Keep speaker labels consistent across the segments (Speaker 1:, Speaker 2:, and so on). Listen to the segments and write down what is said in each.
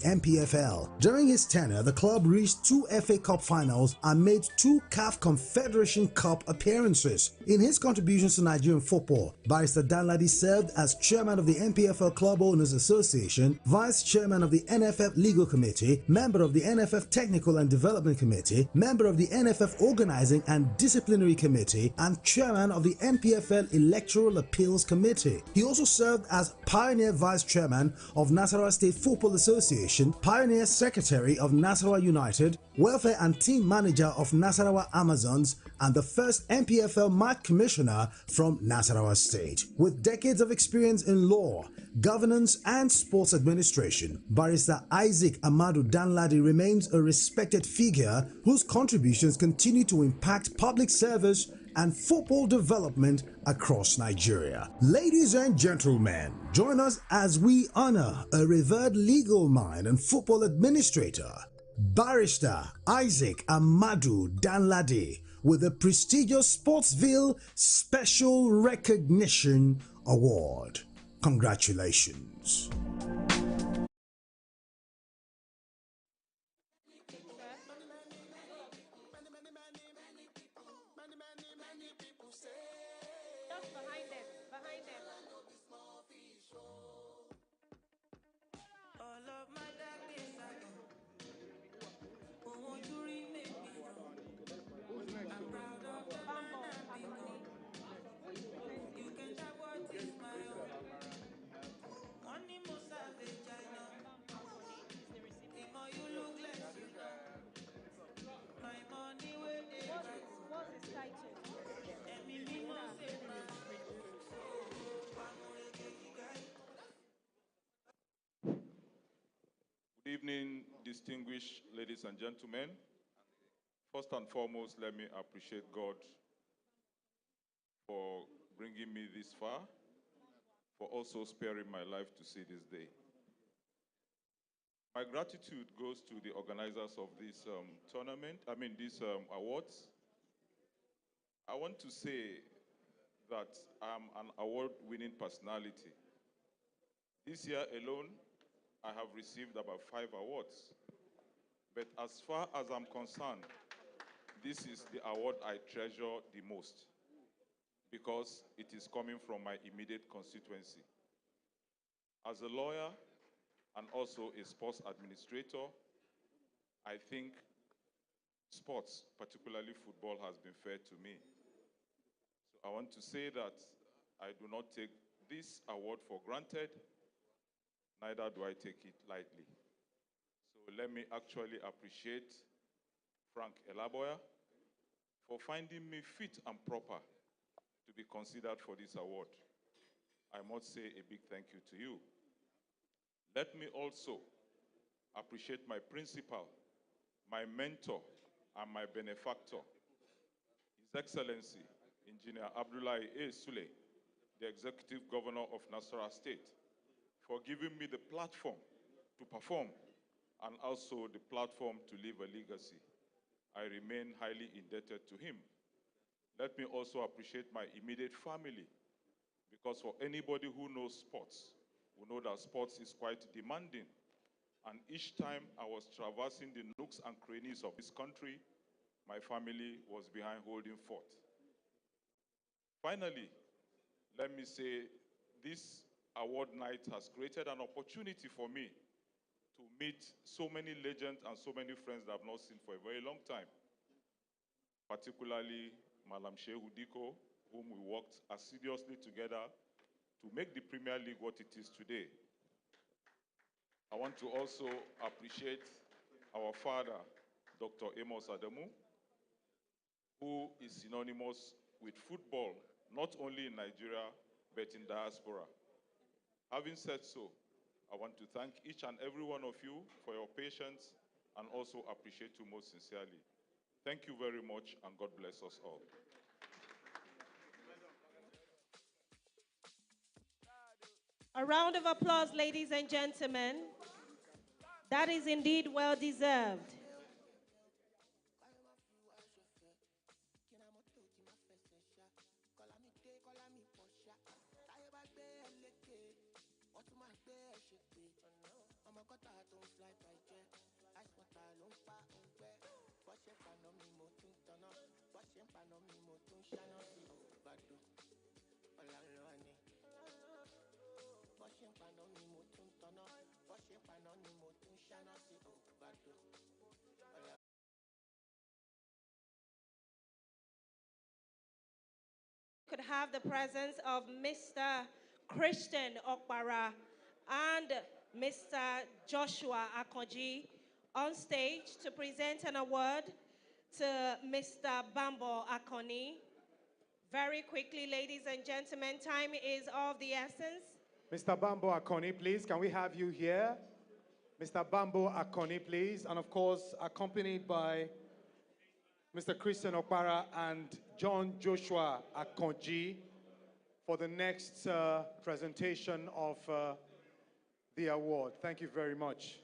Speaker 1: MPFL. During his tenure, the club reached 2 FA Cup finals and made 2 CAF Confederation Cup appearances. In his contributions to Nigerian football, Barrister Danladi served as chairman of the MPFL Club Owners Association, vice chairman of the NFF Legal Committee, member of the NFF Technical and Development Committee, member of the NFF Organizing and Disciplinary Committee, and chairman of the NPFL Electoral Appeals Committee. He also served as pioneer vice chairman of Nasarawa State Football Association, pioneer secretary of Nasarawa United, welfare and team manager of Nasarawa Amazons, and the first MPFL match commissioner from Nasarawa State. With decades of experience in law, governance and sports administration, Barrister Isaac Amadu Danladi remains a respected figure whose contributions continue to impact public service and football development across Nigeria. Ladies and gentlemen, join us as we honor a revered legal mind and football administrator, Barrister Isaac Amadu Danladi, with the prestigious Sportsville Special Recognition Award. Congratulations.
Speaker 2: Good evening, distinguished ladies and gentlemen. First and foremost, let me appreciate God for bringing me this far, for also sparing my life to see this day. My gratitude goes to the organizers of this these awards. I want to say that I'm an award-winning personality. This year alone, I have received about 5 awards. But as far as I'm concerned, this is the award I treasure the most because it is coming from my immediate constituency. As a lawyer and also a sports administrator, I think sports, particularly football, has been fair to me. So I want to say that I do not take this award for granted, neither do I take it lightly. So let me actually appreciate Frank Elaboya for finding me fit and proper to be considered for this award. I must say a big thank you to you. Let me also appreciate my principal, my mentor, and my benefactor, His Excellency, Engineer Abdullahi A. Sule, the Executive Governor of Nasarawa State, for giving me the platform to perform and also the platform to leave a legacy. I remain highly indebted to him. Let me also appreciate my immediate family, because for anybody who knows sports, we know that sports is quite demanding. And each time I was traversing the nooks and crannies of this country, my family was behind holding fort. Finally, let me say this award night has created an opportunity for me to meet so many legends and so many friends that I've not seen for a very long time, particularly Malam Shehu Diko, whom we worked assiduously together to make the Premier League what it is today. I want to also appreciate our father, Dr. Amos Adamu, who is synonymous with football, not only in Nigeria, but in diaspora. Having said so, I want to thank each and every one of you for your patience and also appreciate you most sincerely. Thank you very much, and God bless us all.
Speaker 3: A round of applause, ladies and gentlemen. That is indeed well deserved. Could have the presence of Mr. Christian Okpara and Mr. Joshua Akonji on stage to present an award to Mr. Bambo Akoni. Very quickly, ladies and gentlemen, time is of the essence.
Speaker 4: Mr. Bambo Akoni, please, can we have you here? Mr. Bambo Akoni, please, and of course, accompanied by Mr. Christian Okpara and John Joshua Akonji for the next presentation of the award. Thank you very much.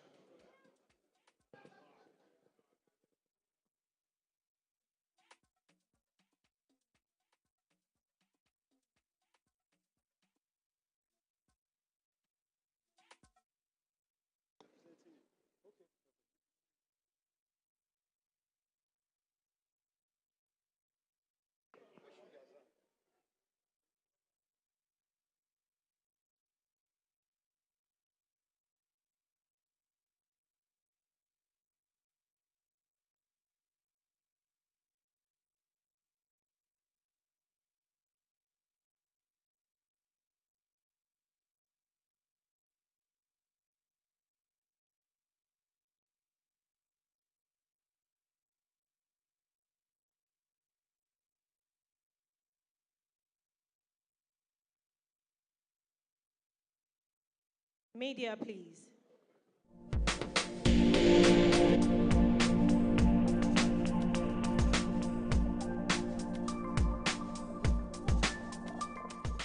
Speaker 3: Media, please.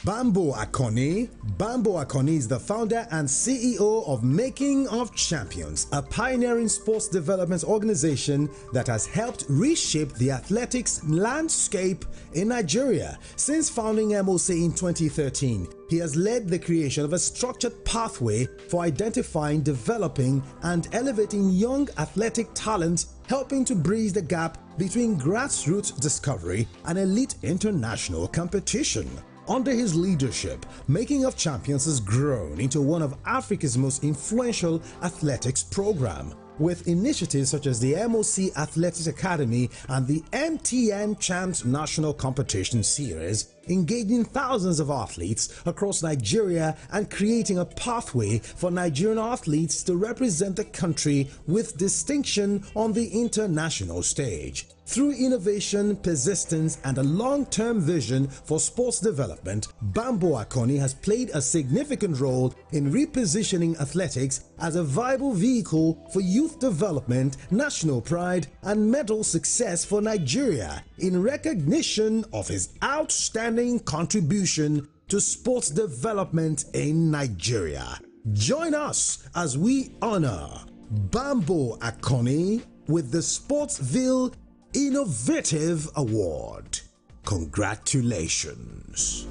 Speaker 1: Bambo Akoni. Bambo Akoni is the founder and CEO of Making of Champions, a pioneering sports development organization that has helped reshape the athletics landscape in Nigeria. Since founding MOC in 2013, he has led the creation of a structured pathway for identifying, developing, and elevating young athletic talent, helping to bridge the gap between grassroots discovery and elite international competition. Under his leadership, Making of Champions has grown into one of Africa's most influential athletics program, with initiatives such as the MOC Athletics Academy and the MTN Champs National Competition Series, engaging thousands of athletes across Nigeria and creating a pathway for Nigerian athletes to represent the country with distinction on the international stage. Through innovation, persistence, and a long-term vision for sports development, Bambo Akoni has played a significant role in repositioning athletics as a viable vehicle for youth development, national pride, and medal success for Nigeria, in recognition of his outstanding contribution to sports development in Nigeria. Join us as we honor Bambo Akoni with the Sportsville Innovative Award. Congratulations.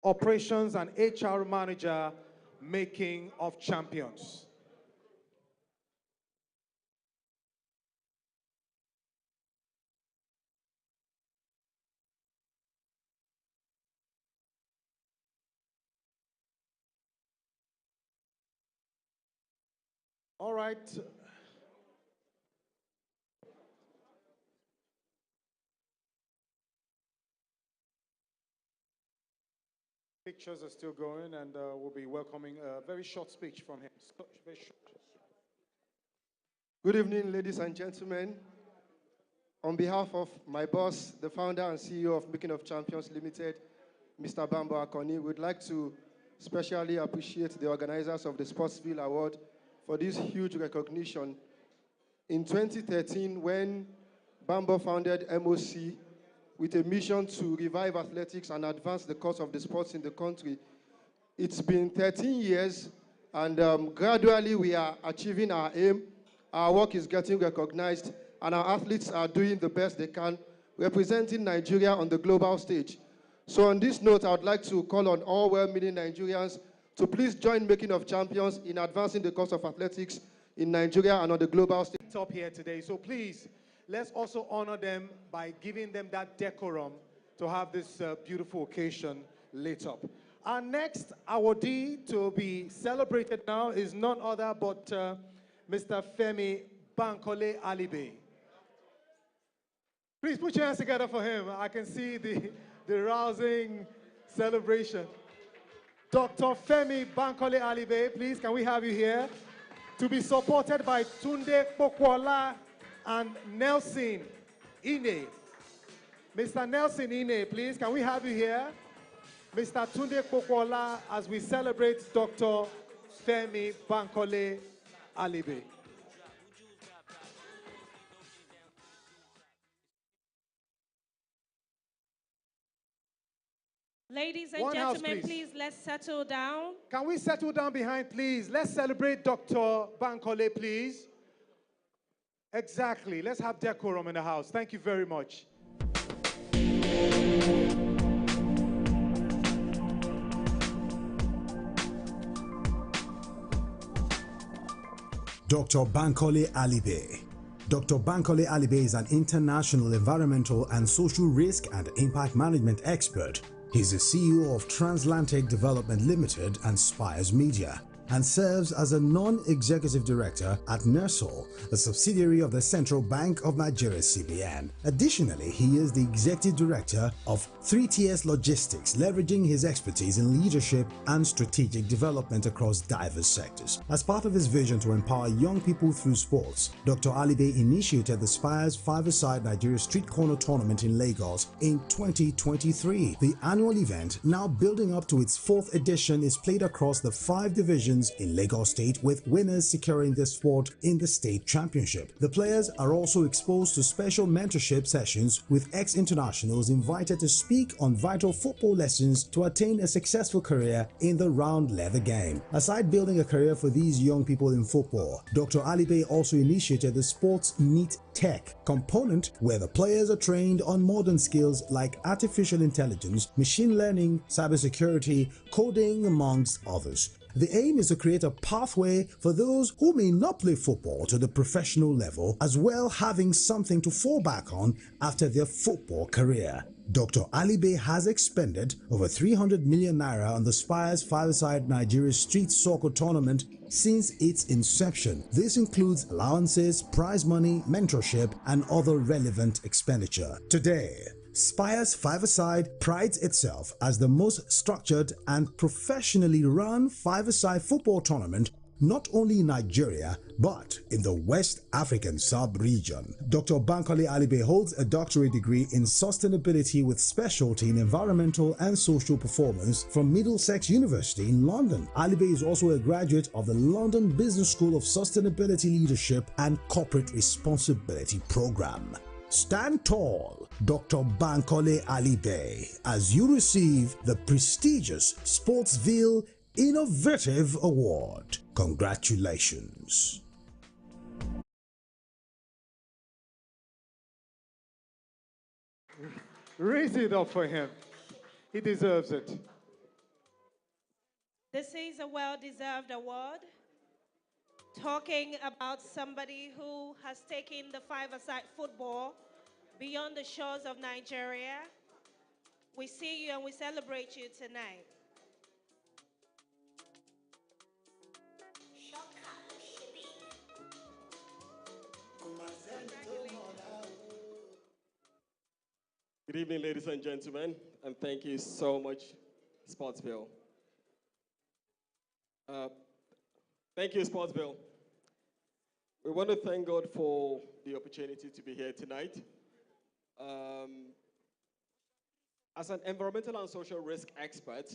Speaker 4: Operations and HR Manager, Making of Champions. All right. Pictures are still going, and we'll be welcoming a very short speech from him. Very short.
Speaker 5: Good evening, ladies and gentlemen. On behalf of my boss, the founder and CEO of Making of Champions Limited, Mr. Bambo Akoni, we'd like to specially appreciate the organizers of the Sportsville Award for this huge recognition. In 2013, when Bambo founded MOC with a mission to revive athletics and advance the cause of the sports in the country, it's been 13 years, and gradually we are achieving our aim. Our work is getting recognized, and our athletes are doing the best they can, representing Nigeria on the global stage. So on this note, I would like to call on all well-meaning Nigerians to please join Making of Champions in advancing the cause of athletics in Nigeria and on the global stage.
Speaker 4: Up here today. So please, let's also honor them by giving them that decorum to have this beautiful occasion lit up. Our next awardee to be celebrated now is none other but Mr. Femi Bankole Alibe. Please put your hands together for him. I can see the rousing celebration. Dr. Femi Bankole Alibe, please, can we have you here? To be supported by Tunde Pokwola and Nelson Ine. Mr. Nelson Ine, please, can we have you here? Mr. Tunde Pokwola, as we celebrate Dr. Femi Bankole Alibe.
Speaker 3: Ladies and gentlemen, please, let's settle down.
Speaker 4: Can we settle down behind, please? Let's celebrate Dr. Bankole, please. Exactly. Let's have decorum in the house. Thank you very much.
Speaker 1: Dr. Bankole Alibe. Dr. Bankole Alibe is an international environmental and social risk and impact management expert. He's the CEO of Transatlantic Development Limited and Spires Media, and serves as a non-executive director at NERSOL, a subsidiary of the Central Bank of Nigeria (CBN). Additionally, he is the executive director of 3TS Logistics, leveraging his expertise in leadership and strategic development across diverse sectors. As part of his vision to empower young people through sports, Dr. Alibe initiated the Spires Five-a-Side Nigeria Street Corner Tournament in Lagos in 2023. The annual event, now building up to its fourth edition, is played across the 5 divisions in Lagos State, with winners securing the sport in the state championship. The players are also exposed to special mentorship sessions, with ex-internationals invited to speak on vital football lessons to attain a successful career in the round leather game. Aside building a career for these young people in football, Dr. Alibe also initiated the Sports Meet Tech component, where the players are trained on modern skills like artificial intelligence, machine learning, cybersecurity, coding, amongst others. The aim is to create a pathway for those who may not play football to the professional level, as well having something to fall back on after their football career. Dr. Alibe has expended over 300 million naira on the Spires Five-a-Side Nigeria Street Soccer Tournament since its inception. This includes allowances, prize money, mentorship, and other relevant expenditure. Today, Spires Five-a-Side prides itself as the most structured and professionally run five-a-side football tournament not only in Nigeria but in the West African sub-region. Dr. Bankole Alibe holds a doctorate degree in sustainability with specialty in environmental and social performance from Middlesex University in London. Alibe is also a graduate of the London Business School of Sustainability Leadership and Corporate Responsibility Program. Stand tall, Dr. Bankole Alibe, as you receive the prestigious Sportsville Innovative Award. Congratulations.
Speaker 4: Raise it up for him. He deserves it.
Speaker 3: This is a well-deserved award, talking about somebody who has taken the five-a-side football beyond the shores of Nigeria. We see you and we celebrate you tonight.
Speaker 6: Good evening, ladies and gentlemen, and thank you so much, Sportsville. Thank you, Sportsville. We want to thank God for the opportunity to be here tonight. As an environmental and social risk expert,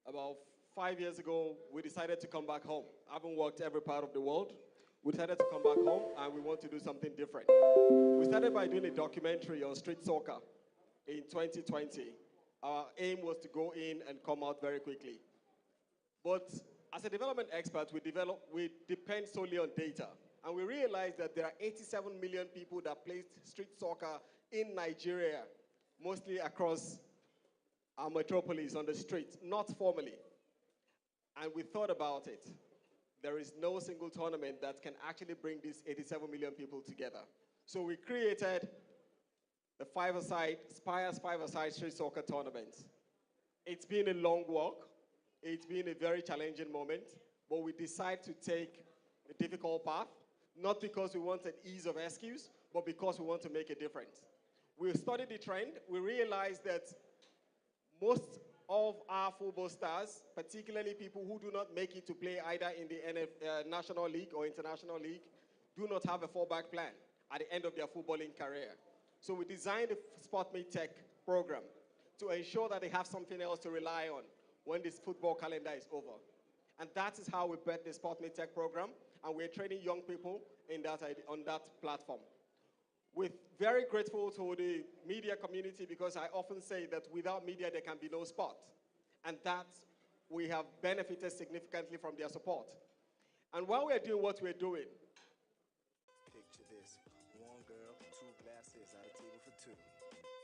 Speaker 6: about 5 years ago, we decided to come back home. Having worked every part of the world, we decided to come back home and we want to do something different. We started by doing a documentary on street soccer in 2020. Our aim was to go in and come out very quickly. But as a development expert, we depend solely on data. And we realized that there are 87 million people that play street soccer in Nigeria, mostly across our metropolis on the streets, not formally. And we thought about it. there is no single tournament that can actually bring these 87 million people together. So we created the Spire's five-a-side street soccer tournament. It's been a long walk. It's been a very challenging moment, but we decided to take a difficult path, not because we wanted ease of excuse, but because we want to make a difference. We studied the trend. We realized that most of our football stars, particularly people who do not make it to play either in the National League or International League, do not have a fallback plan at the end of their footballing career. So we designed the SportMate Tech program to ensure that they have something else to rely on when this football calendar is over. And that is how we built the SportMate Tech program, and we're training young people on that platform. We're very grateful to the media community, because I often say that without media, there can be no sport. And that we have benefited significantly from their support. And while we're doing what we're doing,
Speaker 7: picture this: one girl, two glasses at a table for two.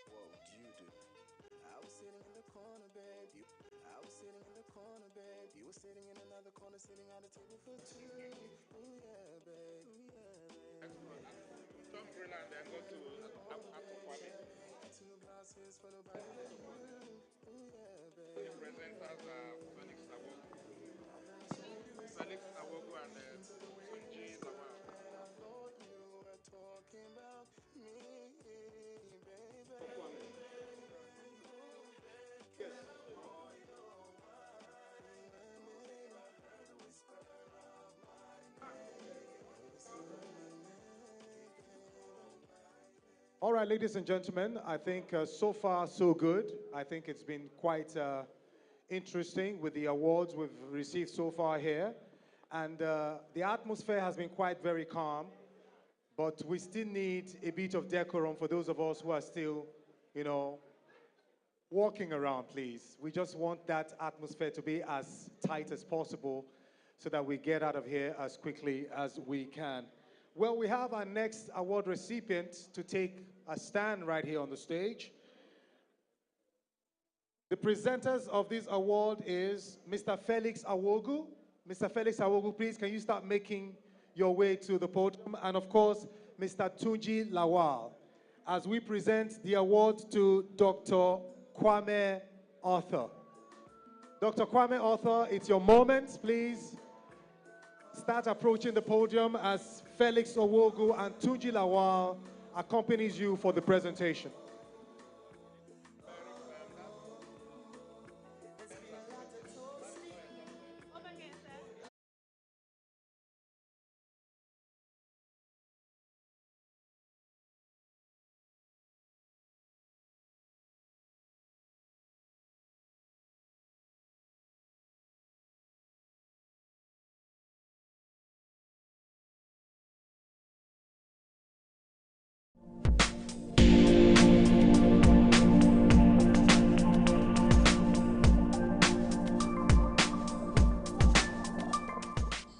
Speaker 7: What would you do? I was sitting in the corner, babe. I was sitting in the corner, babe. You were sitting in another corner, sitting at a table for two. Ooh yeah, babe. Ooh yeah, babe.
Speaker 2: Tom Greenland then go to Aquafarming.
Speaker 7: Two glasses for nobody but you. Ooh yeah, babe.
Speaker 2: The presenters are Felix Awogu and Tunji Lawal.
Speaker 7: I thought you were talking about me, baby.
Speaker 4: All right, ladies and gentlemen, I think so far so good. I think it's been quite interesting with the awards we've received so far here. And the atmosphere has been quite very calm, but we still need a bit of decorum for those of us who are still, you know, walking around, please. We just want that atmosphere to be as tight as possible so that we get out of here as quickly as we can. Well, we have our next award recipient to take a stand right here on the stage. The presenters of this award is Mr. Felix Awogu. Mr. Felix Awogu, please, can you start making your way to the podium? And of course, Mr. Tunji Lawal, as we present the award to Dr. Kwame Arthur. Dr. Kwame Arthur, it's your moment, please. Start approaching the podium as Felix Awogu and Tunji Lawal accompanies you for the presentation.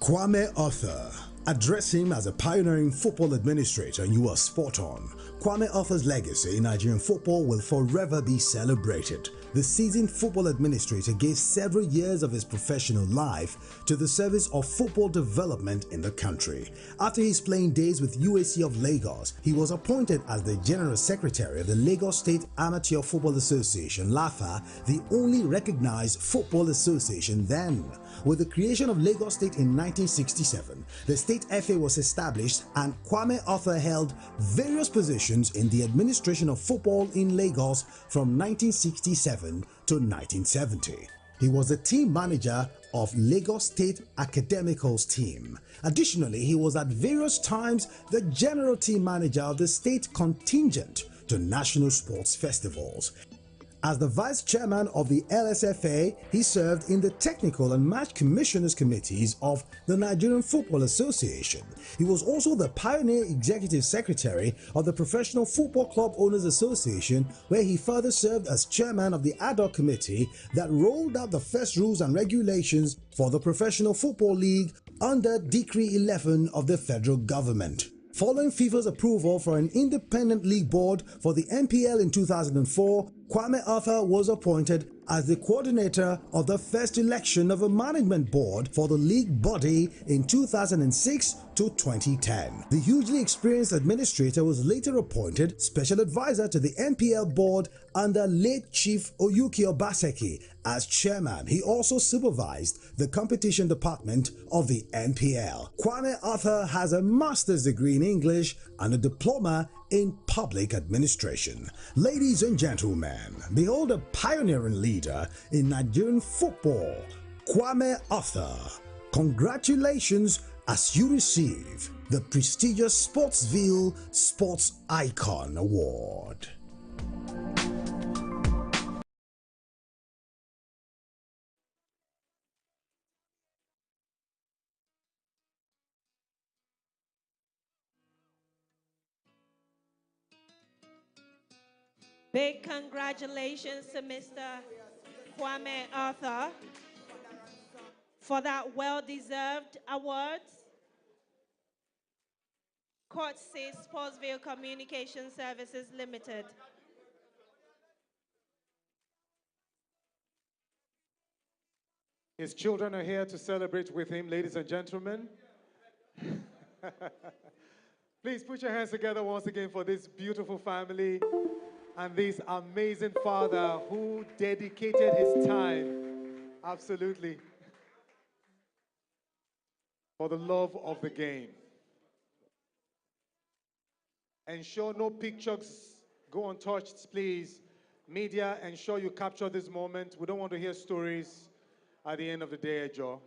Speaker 1: Kwame Arthur. Address him as a pioneering football administrator, and you are spot on. Kwame Arthur's legacy in Nigerian football will forever be celebrated. The seasoned football administrator gave several years of his professional life to the service of football development in the country. After his playing days with UAC of Lagos, he was appointed as the General Secretary of the Lagos State Amateur Football Association, LAFA, the only recognized football association then. With the creation of Lagos State in 1967, the State FA was established, and Kwame Arthur held various positions in the administration of football in Lagos from 1967 to 1970. He was the team manager of Lagos State Academicals team. Additionally, he was at various times the general team manager of the state contingent to national sports festivals. As the vice chairman of the LSFA, he served in the technical and match commissioners committees of the Nigerian Football Association. He was also the pioneer executive secretary of the Professional Football Club Owners Association, where he further served as chairman of the ad hoc committee that rolled out the first rules and regulations for the Professional Football League under Decree 11 of the federal government. Following FIFA's approval for an independent league board for the NPL in 2004, Kwame Arthur was appointed as the coordinator of the first election of a management board for the league body in 2006 to 2010. The hugely experienced administrator was later appointed special advisor to the NPL board under late Chief Oyuki Obaseki as chairman. He also supervised the competition department of the NPL. Kwame Arthur has a master's degree in English and a diploma in public administration. Ladies and gentlemen, behold a pioneering leader in Nigerian football, Kwame Arthur. Congratulations as you receive the prestigious Sportsville Sports Icon Award.
Speaker 3: Big congratulations to Mr. Kwame Arthur for that well-deserved award. Courtesy Sportsville Communication Services Limited.
Speaker 4: His children are here to celebrate with him, ladies and gentlemen. Please put your hands together once again for this beautiful family and this amazing father who dedicated his time, absolutely, for the love of the game. Ensure no pictures go untouched, please. Media, ensure you capture this moment. We don't want to hear stories at the end of the day, Joe.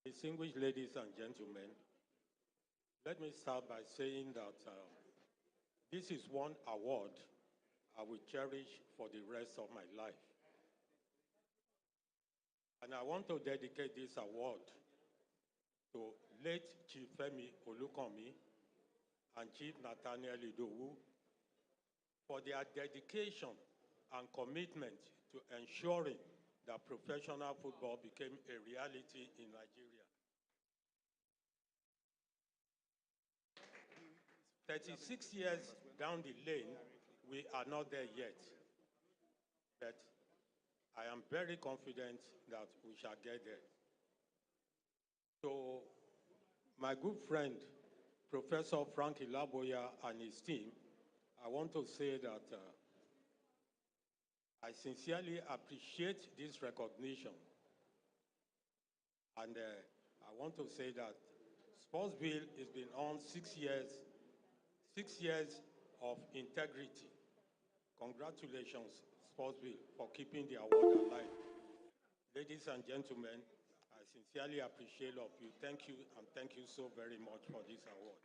Speaker 8: Distinguished ladies and gentlemen, let me start by saying that this is one award I will cherish for the rest of my life. And I want to dedicate this award to late Chief Femi Olukomi and Chief Nathaniel Idowu for their dedication and commitment to ensuring that professional football became a reality in Nigeria. 36 years down the lane, we are not there yet. But I am very confident that we shall get there. So, my good friend, Professor Frank Ilaboya and his team, I want to say that I sincerely appreciate this recognition. And I want to say that Sportsville has been on 6 years of integrity. Congratulations, Sportsville, for keeping the award alive. Ladies and gentlemen, I sincerely appreciate all of you. Thank you, and thank you so very much for this award.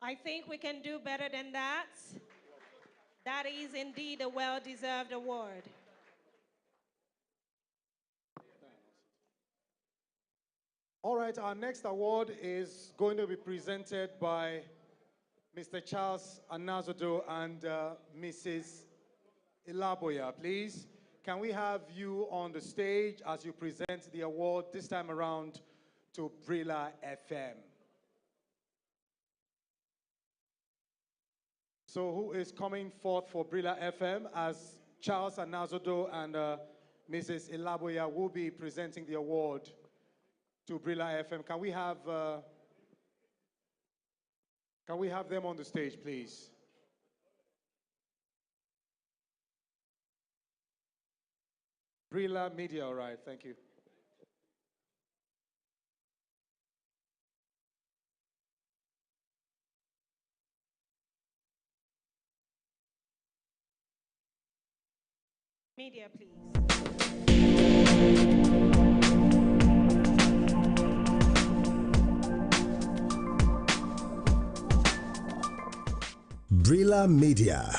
Speaker 3: I think we can do better than that. That is indeed a well-deserved award.
Speaker 4: All right, our next award is going to be presented by Mr. Charles Anazodo and Mrs. Ilaboya. Please, can we have you on the stage as you present the award this time around to Brilla FM? So who is coming forth for Brilla FM as Charles Anazodo and Mrs. Ilaboya will be presenting the award to Brilla FM. Can we have them on the stage, please? Brilla Media, all right, thank you.
Speaker 3: Media, please.
Speaker 1: Brilla Media.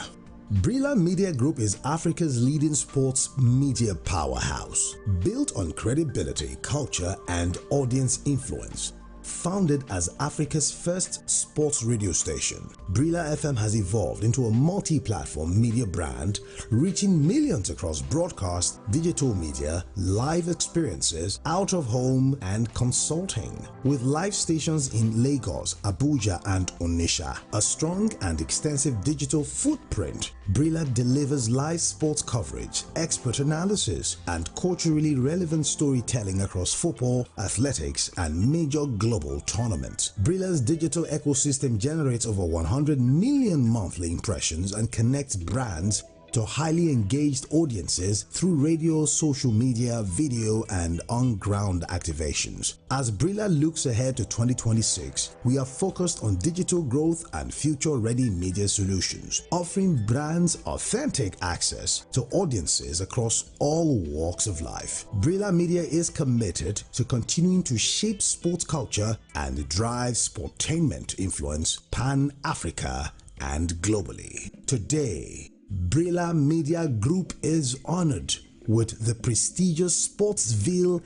Speaker 1: Brila Media Group is Africa's leading sports media powerhouse, built on credibility, culture, and audience influence. Founded as Africa's first sports radio station, Brila FM has evolved into a multi-platform media brand, reaching millions across broadcast, digital media, live experiences, out-of-home, and consulting. With live stations in Lagos, Abuja, and Onitsha, a strong and extensive digital footprint, Brila delivers live sports coverage, expert analysis, and culturally relevant storytelling across football, athletics, and major global tournaments. Brila's digital ecosystem generates over 100 million monthly impressions and connects brands to highly engaged audiences through radio, social media, video, and on-ground activations. As Brila looks ahead to 2026, we are focused on digital growth and future-ready media solutions, offering brands authentic access to audiences across all walks of life. Brila Media is committed to continuing to shape sports culture and drive sportainment influence pan-Africa and globally. Today, Brila Media Group is honored with the prestigious Sportsville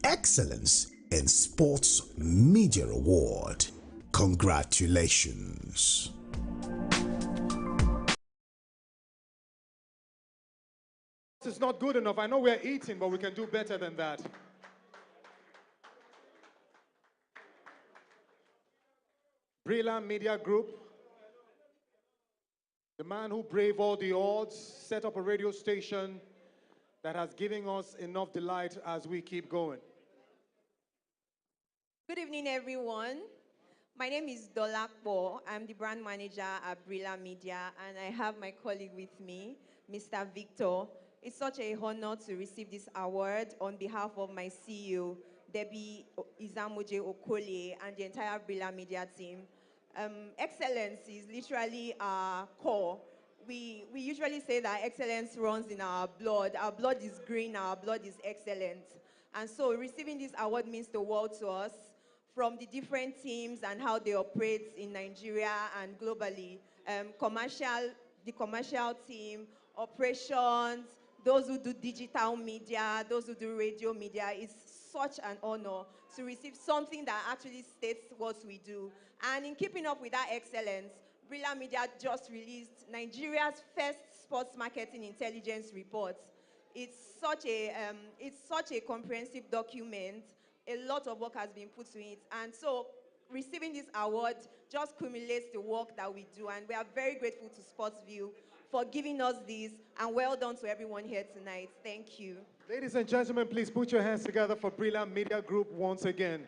Speaker 1: Excellence in Sports Media Award. Congratulations.
Speaker 4: It's not good enough. I know we're eating, but we can do better than that. Brila Media Group, the man who braved all the odds, set up a radio station that has given us enough delight as we keep going.
Speaker 9: Good evening, everyone. My name is Dolakbo. I'm the brand manager at Brila Media, and I have my colleague with me, Mr. Victor. It's such an honor to receive this award on behalf of my CEO, Debbie Izamoje Okole, and the entire Brila Media team. Excellence is literally our core. We usually say that excellence runs in our blood. Our blood is green, our blood is excellent. And so receiving this award means the world to us, from the different teams and how they operate in Nigeria and globally. The commercial team, operations, those who do digital media, those who do radio media. It's such an honor to receive something that actually states what we do. And in keeping up with that excellence, Brila Media just released Nigeria's first sports marketing intelligence report. It's such a comprehensive document. A lot of work has been put to it. And so receiving this award just cumulates the work that we do. And we are very grateful to Sportsville for giving us this. And well done to everyone here tonight. Thank you.
Speaker 4: Ladies and gentlemen, please put your hands together for Brila Media Group once again.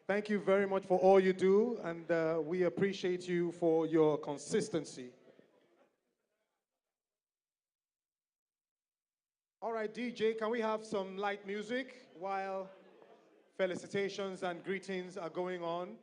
Speaker 4: Thank you very much for all you do, and we appreciate you for your consistency. All right, DJ, can we have some light music while felicitations and greetings are going on?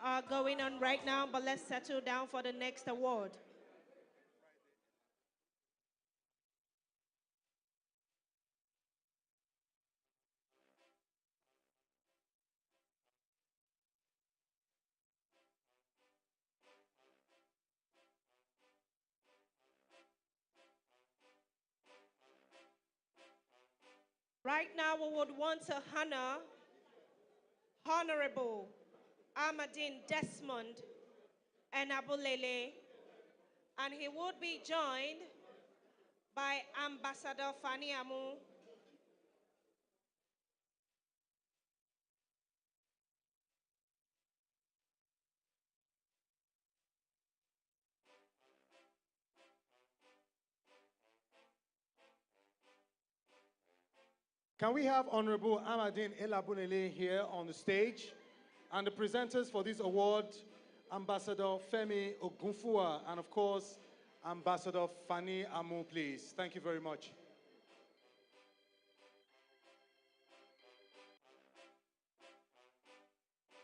Speaker 3: are going on right now, but let's settle down for the next award. Right now, we would want to honor Honorable Ahmadine Desmond and Abulele, and he would be joined by Ambassador Fani Amu.
Speaker 4: Can we have Honorable Ahmadine Elabunele here on the stage? And the presenters for this award, Ambassador Femi Ogunfua, and of course, Ambassador Fani Amu, please. Thank you very much.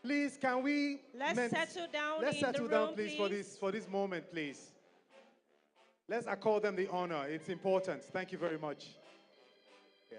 Speaker 4: Please, can we
Speaker 3: Let's settle down
Speaker 4: let's
Speaker 3: in
Speaker 4: settle
Speaker 3: the
Speaker 4: down,
Speaker 3: room,
Speaker 4: please,
Speaker 3: please.
Speaker 4: for this moment, please. Let's accord them the honor. It's important. Thank you very much. Yeah.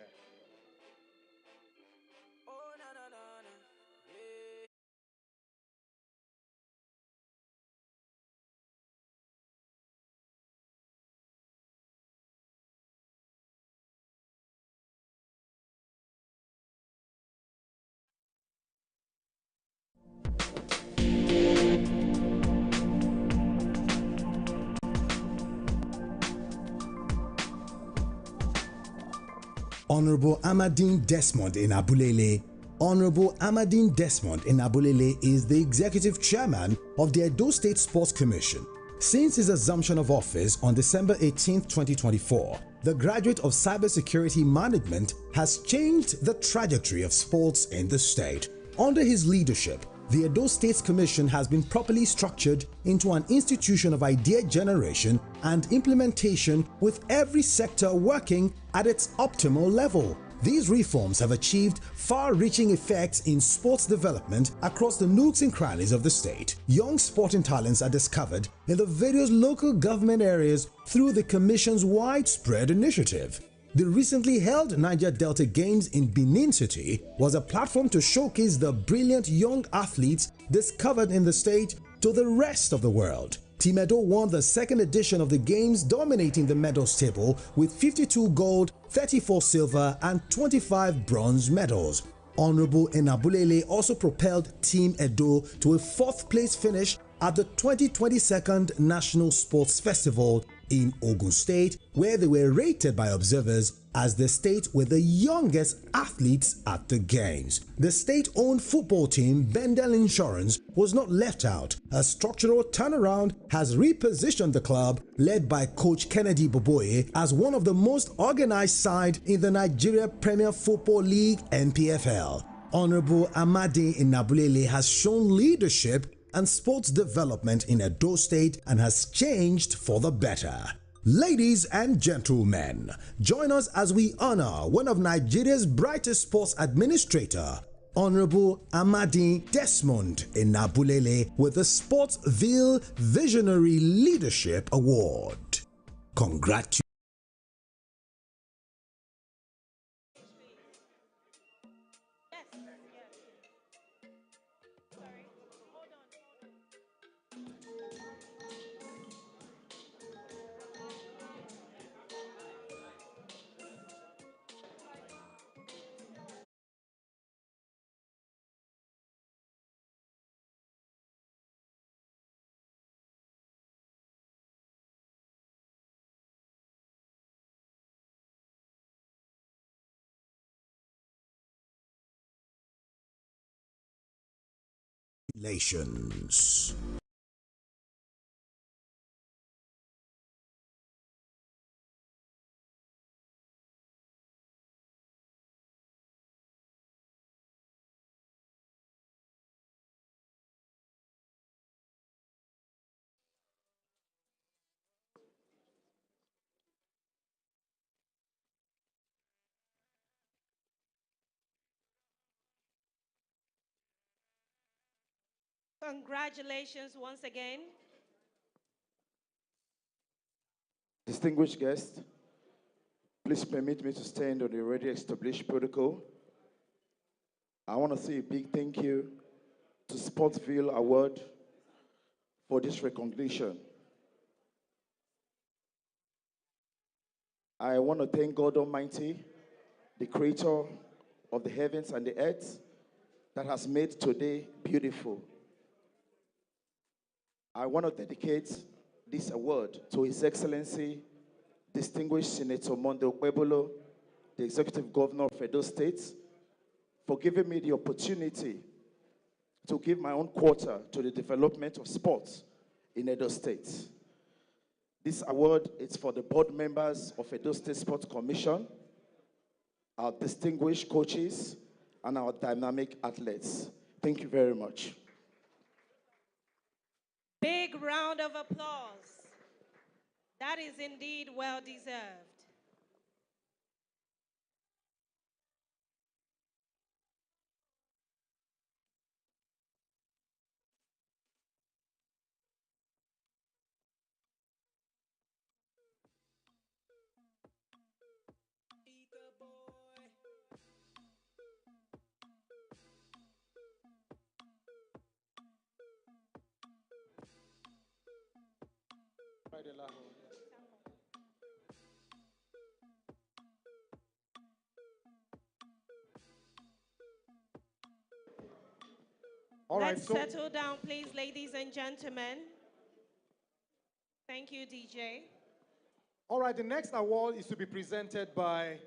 Speaker 1: Honorable Ahmadine Desmond Enabulele. Honorable Ahmadine Desmond Enabulele is the Executive Chairman of the Edo State Sports Commission. Since his assumption of office on December 18, 2024, the graduate of Cybersecurity Management has changed the trajectory of sports in the state. Under his leadership, the Edo States Commission has been properly structured into an institution of idea generation and implementation, with every sector working at its optimal level. These reforms have achieved far-reaching effects in sports development across the nooks and crannies of the state. Young sporting talents are discovered in the various local government areas through the Commission's widespread initiative. The recently held Niger Delta Games in Benin City was a platform to showcase the brilliant young athletes discovered in the state to the rest of the world. Team Edo won the second edition of the Games, dominating the medals table with 52 gold, 34 silver and 25 bronze medals. Honorable Enabulele also propelled Team Edo to a 4th place finish at the 2022 National Sports Festival in Ogun State, where they were rated by observers as the state with the youngest athletes at the Games. The state-owned football team, Bendel Insurance, was not left out. A structural turnaround has repositioned the club, led by coach Kennedy Boboye, as one of the most organized side in the Nigeria Premier Football League (NPFL). Honorable Ahmadine Enabulele has shown leadership and sports development in Edo State and has changed for the better. Ladies and gentlemen, join us as we honor one of Nigeria's brightest sports administrator, Honorable Ahmadine Desmond Enabulele, with the Sportsville Visionary Leadership Award. Congratulations.
Speaker 3: Congratulations once again.
Speaker 10: Distinguished guests, please permit me to stand on the already established protocol. I want to say a big thank you to Sportsville Award for this recognition. I want to thank God Almighty, the creator of the heavens and the earth, that has made today beautiful. I want to dedicate this award to His Excellency, Distinguished Senator Monday Okpebholo, the Executive Governor of Edo State, for giving me the opportunity to give my own quota to the development of sports in Edo State. This award is for the board members of Edo State Sports Commission, our distinguished coaches, and our dynamic athletes. Thank you very much.
Speaker 3: Big round of applause. That is indeed well deserved.
Speaker 4: All right,
Speaker 3: Let's settle down, please, ladies and gentlemen. Thank you, DJ.
Speaker 4: All right, the next award is to be presented by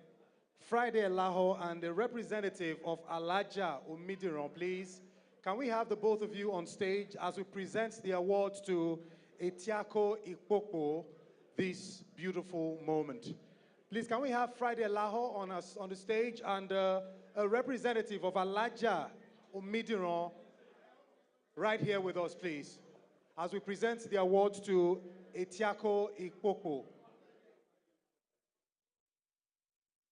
Speaker 4: Friday Elaho and the representative of Alaja Omidiran, please. Can we have the both of you on stage as we present the awards to Etiako Ikpokpo this beautiful moment? Please, can we have Friday Elaho on the stage and a representative of Alaja Omidiran right here with us, please, as we present the awards to Etiako Ikpokpo.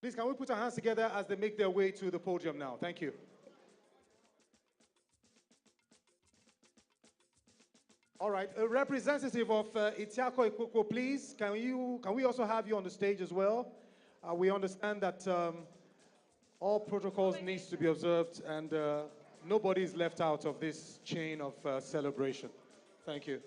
Speaker 4: Please, can we put our hands together as they make their way to the podium now? Thank you. All right, a representative of Etiako Ikpokpo, please. Can we also have you on the stage as well? We understand that all protocols needs to be observed and nobody is left out of this chain of celebration. Thank you.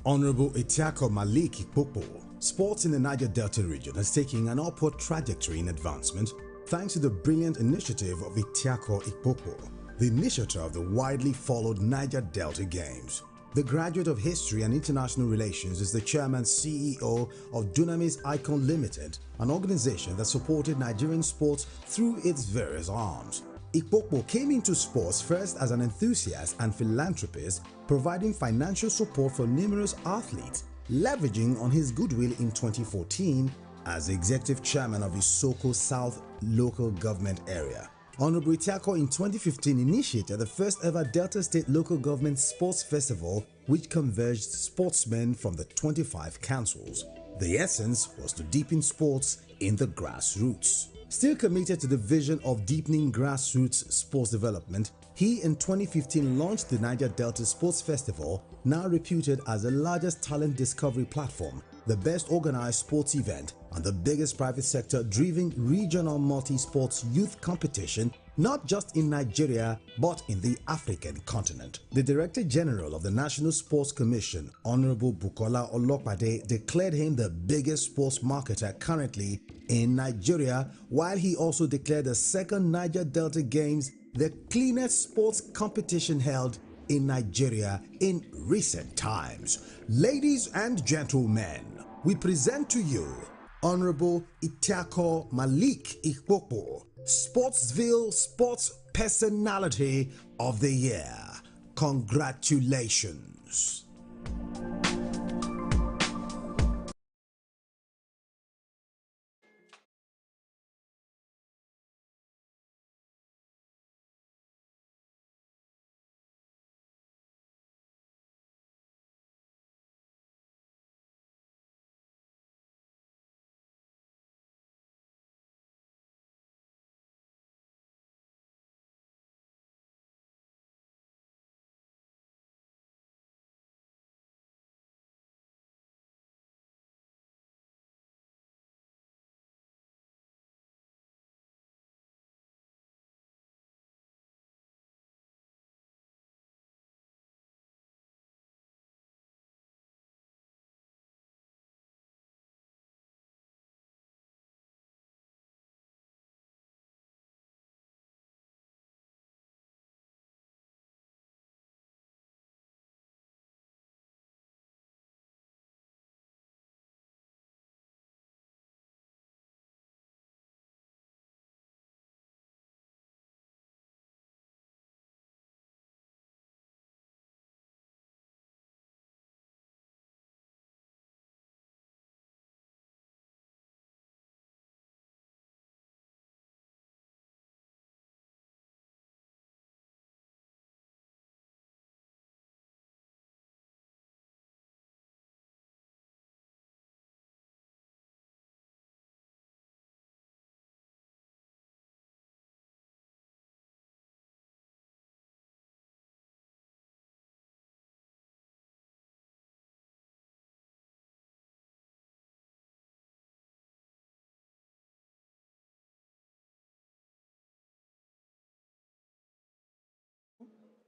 Speaker 1: Honorable Etiako Malik Ikpokpo, sports in the Niger Delta region is taking an upward trajectory in advancement thanks to the brilliant initiative of Etiako Ikpokpo, the initiator of the widely followed Niger Delta Games. The graduate of History and International Relations is the chairman CEO of Dunamis Icon Limited, an organization that supported Nigerian sports through its various arms. Ikpokpo came into sports first as an enthusiast and philanthropist, providing financial support for numerous athletes, leveraging on his goodwill in 2014 as the executive chairman of Isoko South local government area. Honorable Etiako in 2015 initiated the first ever Delta State Local Government Sports Festival, which converged sportsmen from the 25 councils. The essence was to deepen sports in the grassroots. Still committed to the vision of deepening grassroots sports development, he in 2015 launched the Niger Delta Sports Festival, now reputed as the largest talent discovery platform, the best organized sports event, and the biggest private sector-driven regional multi-sports youth competition, not just in Nigeria, but in the African continent. The Director General of the National Sports Commission, Honorable Bukola Olopade, declared him the biggest sports marketer currently in Nigeria, while he also declared the second Niger Delta Games the cleanest sports competition held in Nigeria in recent times. Ladies and gentlemen, we present to you Honorable Etiako Malik Ikpokpo, Sportsville Sports Personality of the Year. Congratulations.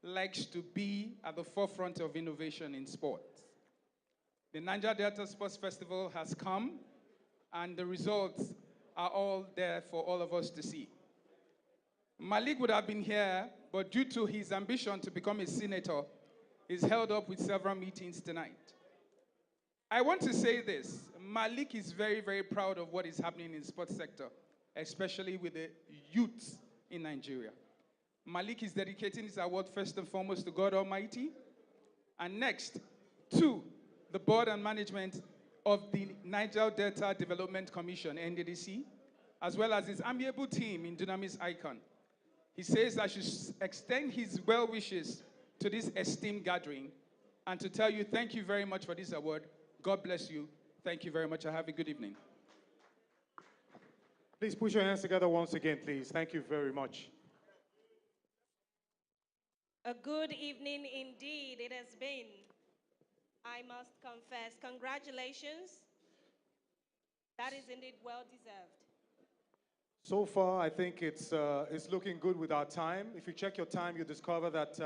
Speaker 11: likes to be at the forefront of innovation in sports. The Niger Delta Sports Festival has come, and the results are all there for all of us to see. Malik would have been here, but due to his ambition to become a senator, he's held up with several meetings tonight. I want to say this. Malik is very, very proud of what is happening in the sports sector, especially with the youth in Nigeria. Malik is dedicating his award first and foremost to God Almighty, and next to the board and management of the Niger Delta Development Commission, NDDC, as well as his amiable team in Dunamis Icon. He says I should extend his well wishes to this esteemed gathering and to tell you thank you very much for this award. God bless you. Thank you very much. Have a good evening.
Speaker 4: Please put your hands together once again, please. Thank you very much.
Speaker 3: A good evening indeed it has been. I must confess. Congratulations. That is indeed well deserved.
Speaker 4: So far, I think it's looking good with our time. If you check your time, you discover that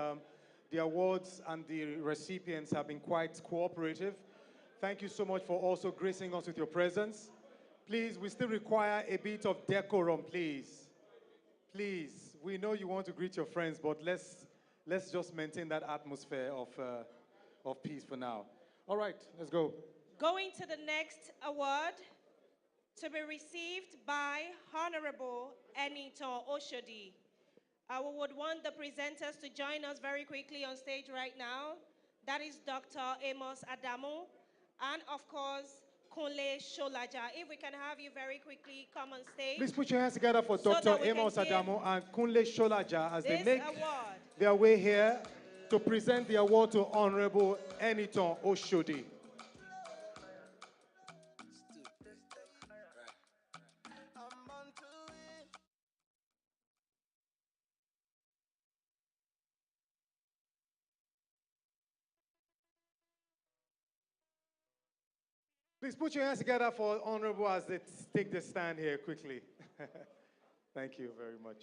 Speaker 4: the awards and the recipients have been quite cooperative. Thank you so much for also gracing us with your presence. Please, we still require a bit of decorum, please. Please, we know you want to greet your friends, but let's just maintain that atmosphere of peace for now. All right, let's go.
Speaker 3: Going to the next award, to be received by Honorable Eniton Oshodi. I would want the presenters to join us very quickly on stage right now. That is Dr. Amos Adamu, and of course, Kunle Sholaja. If we can have you very quickly come on stage.
Speaker 4: Please put your hands together for
Speaker 3: so
Speaker 4: Dr. Amos Adamu and Kunle Sholaja as they make
Speaker 3: award
Speaker 4: their way here to present the award to Honorable Eniton Oshodi. Please put your hands together for Honorable as they take the stand here quickly. Thank you very much.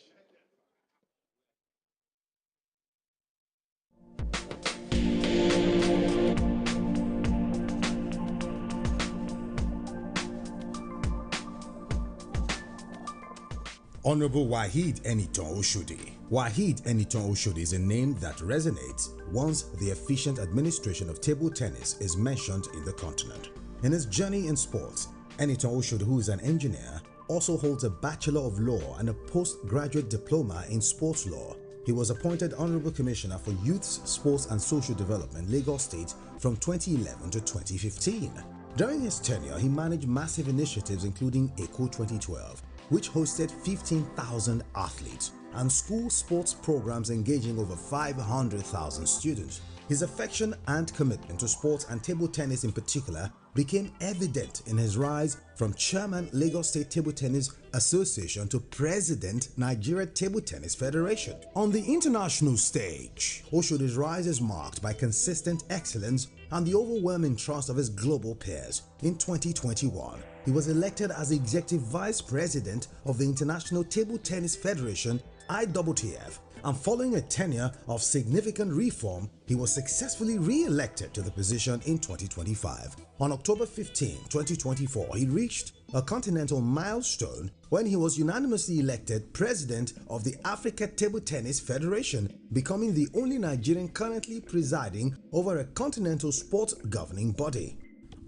Speaker 1: Honorable Waheed Eniton Oshodi. Waheed Eniton Oshodi is a name that resonates once the efficient administration of table tennis is mentioned in the continent. In his journey in sports, Eniton Oshodi, who is an engineer, also holds a Bachelor of Law and a postgraduate diploma in sports law. He was appointed Honorable Commissioner for Youths, Sports and Social Development, Lagos State from 2011 to 2015. During his tenure, he managed massive initiatives including ECO 2012, which hosted 15,000 athletes, and school sports programs engaging over 500,000 students. His affection and commitment to sports and table tennis in particular became evident in his rise from Chairman Lagos State Table Tennis Association to President Nigeria Table Tennis Federation. On the international stage, Oshodi's rise is marked by consistent excellence and the overwhelming trust of his global peers. In 2021, he was elected as the Executive Vice President of the International Table Tennis Federation, ITTF, and following a tenure of significant reform, he was successfully re-elected to the position in 2025. On October 15, 2024, he reached a continental milestone when he was unanimously elected President of the Africa Table Tennis Federation, becoming the only Nigerian currently presiding over a continental sports governing body.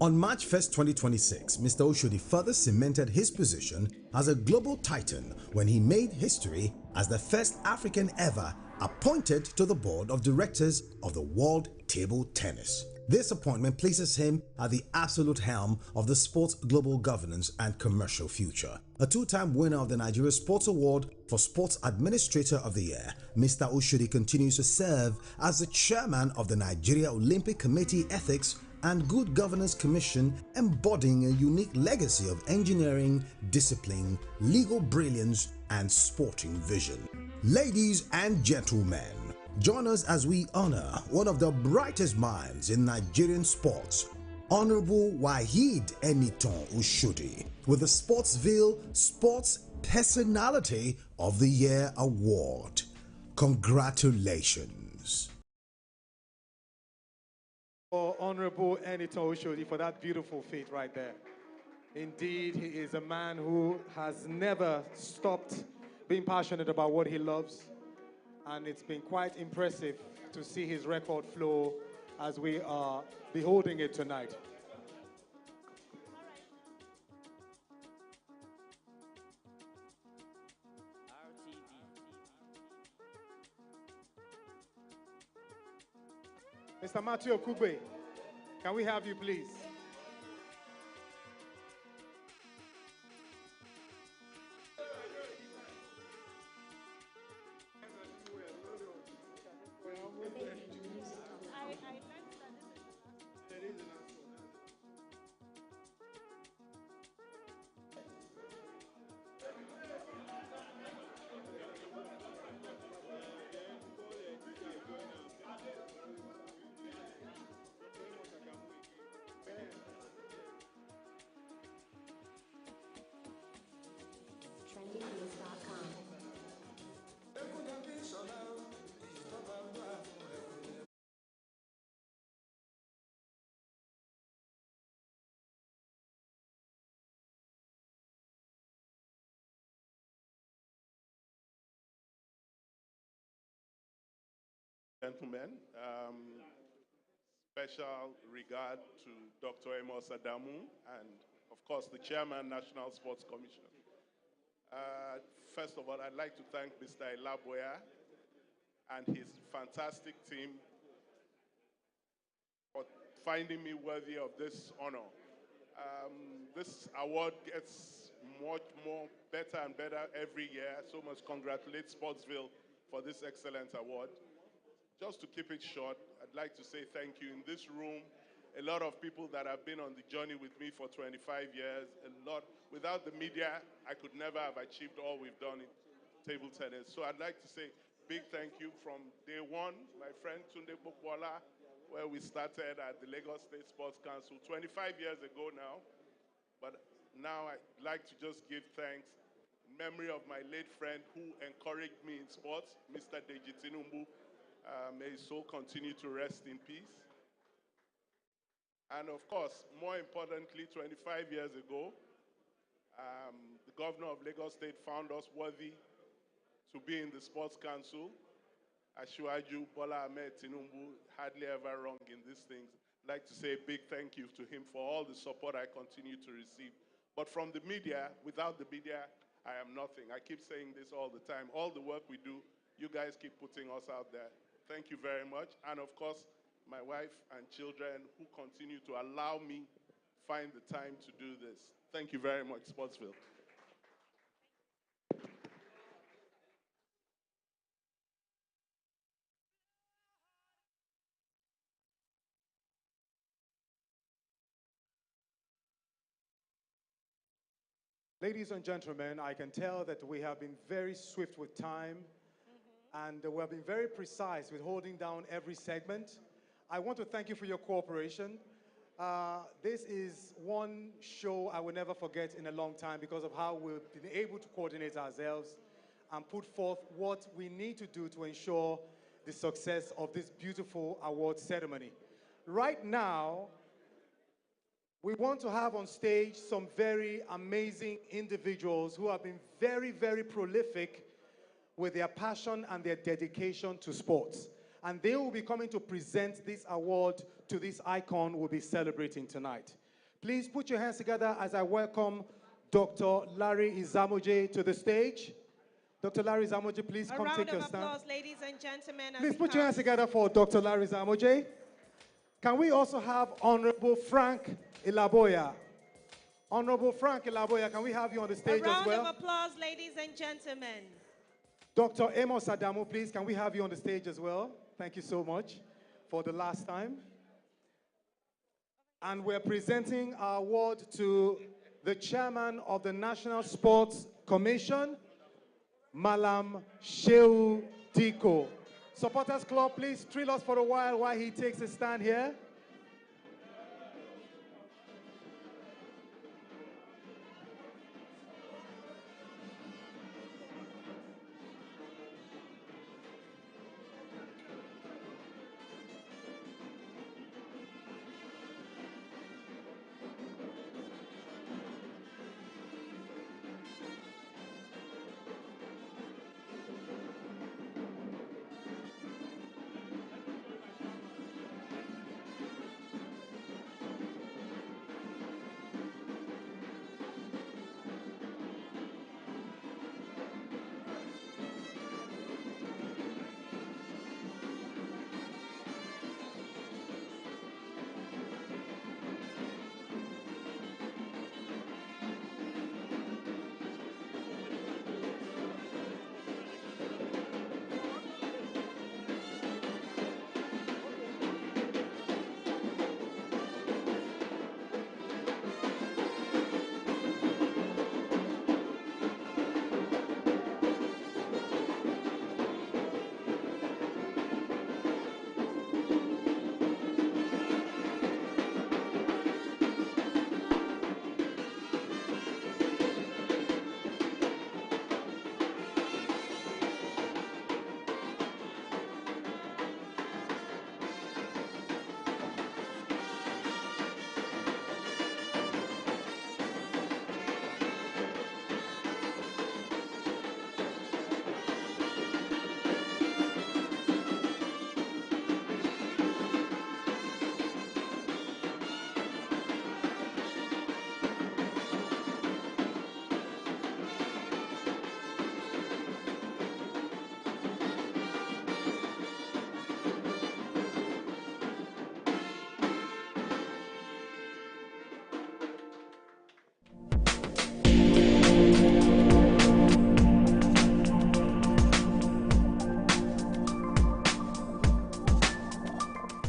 Speaker 1: On March 1, 2026, Mr. Oshodi further cemented his position as a global titan when he made history as the first African ever appointed to the board of directors of the World Table Tennis. This appointment places him at the absolute helm of the sport's global governance and commercial future. A two-time winner of the Nigeria Sports Award for Sports Administrator of the Year, Mr. Oshodi continues to serve as the chairman of the Nigeria Olympic Committee Ethics and Good Governance Commission, embodying a unique legacy of engineering, discipline, legal brilliance, and sporting vision. Ladies and gentlemen, join us as we honor one of the brightest minds in Nigerian sports, Honorable Waheed Eniton Oshodi, with the Sportsville Sports Personality of the Year Award. Congratulations.
Speaker 4: Honorable Eniton Oshodi for that beautiful feat right there. Indeed, he is a man who has never stopped being passionate about what he loves. And it's been quite impressive to see his record flow as we are beholding it tonight. Mr. Matthew Okugbe, can we have you, please?
Speaker 12: Gentlemen, special regard to Dr. Amos Adamu and, of course, the Chairman, National Sports Commission. First of all, I'd like to thank Mr. Elaboya and his fantastic team for finding me worthy of this honor. This award gets much more better and better every year, so must congratulate Sportsville for this excellent award. Just to keep it short, I'd like to say thank you. In this room, a lot of people that have been on the journey with me for 25 years, without the media, I could never have achieved all we've done in table tennis. So I'd like to say big thank you from day one, my friend Tunde Bokwola, where we started at the Lagos State Sports Council 25 years ago now. But now I'd like to just give thanks in memory of my late friend who encouraged me in sports, Mr. Deji Tinumbu. May his soul continue to rest in peace. And of course, more importantly, 25 years ago, the governor of Lagos State found us worthy to be in the Sports Council. Asiwaju Bola Ahmed Tinumbu, hardly ever wrong in these things. I'd like to say a big thank you to him for all the support I continue to receive. But from the media, without the media, I am nothing. I keep saying this all the time. All the work we do, you guys keep putting us out there. Thank you very much. And of course, my wife and children who continue to allow me find the time to do this. Thank you very much, Sportsville.
Speaker 4: Ladies and gentlemen, I can tell that we have been very swift with time. And we have been very precise with holding down every segment. I want to thank you for your cooperation. This is one show I will never forget in a long time because of how we've been able to coordinate ourselves and put forth what we need to do to ensure the success of this beautiful award ceremony. Right now, we want to have on stage some very amazing individuals who have been very, very prolific with their passion and their dedication to sports. And they will be coming to present this award to this icon we'll be celebrating tonight. Please put your hands together as I welcome Dr. Larry Izamoje to the stage. Dr. Larry Izamoje, please come take your stand.
Speaker 3: A round of applause, ladies and gentlemen.
Speaker 4: Please put your hands together for Dr. Larry Izamoje. Can we also have Honorable Frank Ilaboya? Honorable Frank Ilaboya, can we have you on the stage as well?
Speaker 3: A round of applause, ladies and gentlemen.
Speaker 4: Dr. Amos Adamu, please, can we have you on the stage as well? Thank you so much for the last time. And we're presenting our award to the chairman of the National Sports Commission, Malam Shehu Diko. Supporters Club, please thrill us for a while he takes a stand here.